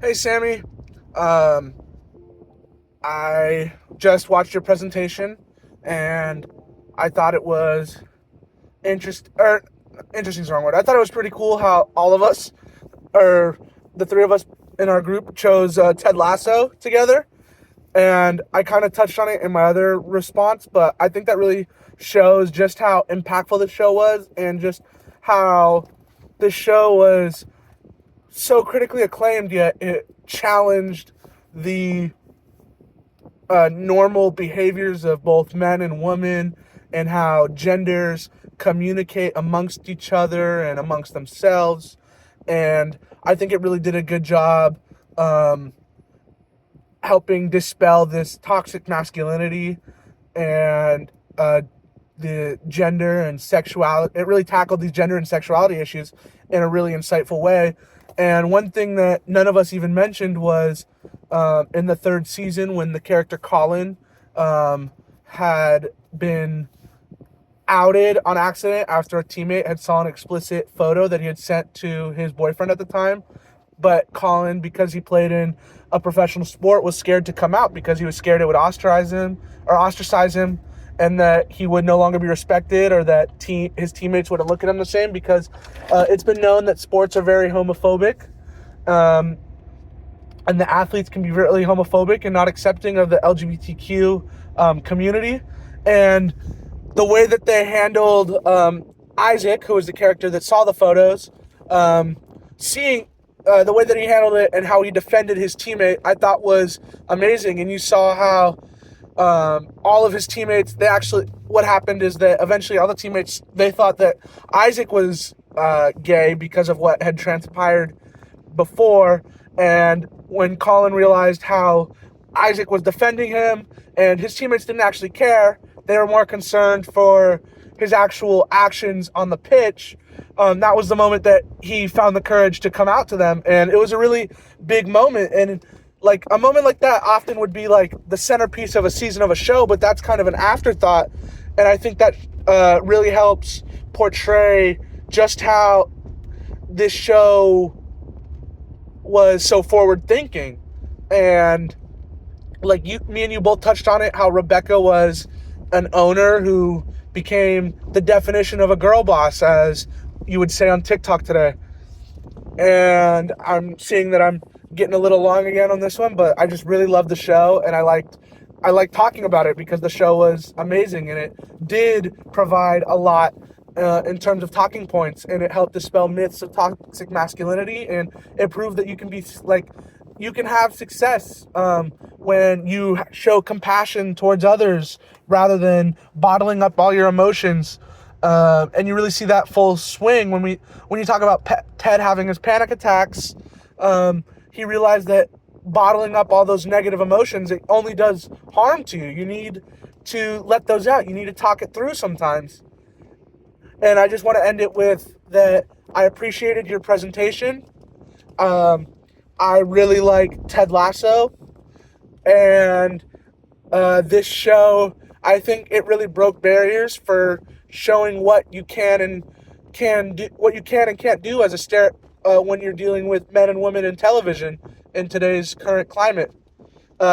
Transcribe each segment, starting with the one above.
Hey, Sammy. Um, I just watched your presentation, and I thought it was interesting is the wrong word. I thought it was pretty cool how all of us, or the three of us in our group, chose Ted Lasso together. And I kind of touched on it in my other response, but I think that really shows just how impactful the show was, and just how the show was so critically acclaimed, yet it challenged the normal behaviors of both men and women, and how genders communicate amongst each other and amongst themselves. And I think it really did a good job um, helping dispel this toxic masculinity and the gender and sexuality. It really tackled these gender and sexuality issues in a really insightful way. And one thing that none of us even mentioned was in the third season, when the character Colin had been outed on accident after a teammate had saw an explicit photo that he had sent to his boyfriend at the time. But Colin, because he played in a professional sport, was scared to come out because he was scared it would ostracize him, and that he would no longer be respected, or that his teammates wouldn't look at him the same, because it's been known that sports are very homophobic, and the athletes can be really homophobic and not accepting of the LGBTQ community. And the way that they handled Isaac, who was the character that saw the photos, seeing the way that he handled it and how he defended his teammate, I thought was amazing. And you saw how all of his teammates, what happened is that eventually all the teammates, they thought that Isaac was gay because of what had transpired before. And when Colin realized how Isaac was defending him and his teammates didn't actually care, they were more concerned for his actual actions on the pitch. That was the moment that he found the courage to come out to them. And it was a really big moment. And like a moment like that often would be like the centerpiece of a season of a show, but that's kind of an afterthought. And I think that really helps portray just how this show was so forward thinking. And like me and you both touched on it, how Rebecca was an owner who became the definition of a girl boss, as you would say on TikTok today. And I'm seeing that I'm getting a little long again on this one, but I just really loved the show, and I liked talking about it because the show was amazing, and it did provide a lot in terms of talking points, and it helped dispel myths of toxic masculinity, and it proved that you can have success when you show compassion towards others rather than bottling up all your emotions. And you really see that full swing when you talk about Ted having his panic attacks. He realized that bottling up all those negative emotions, it only does harm to you. You need to let those out. You need to talk it through sometimes. And I just want to end it with that. I appreciated your presentation. I really like Ted Lasso, and this show, I think it really broke barriers for showing what you can and can't do as when you're dealing with men and women in television in today's current climate.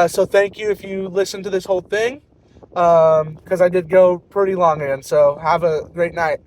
So thank you if you listen to this whole thing, because I did go pretty long in. So have a great night.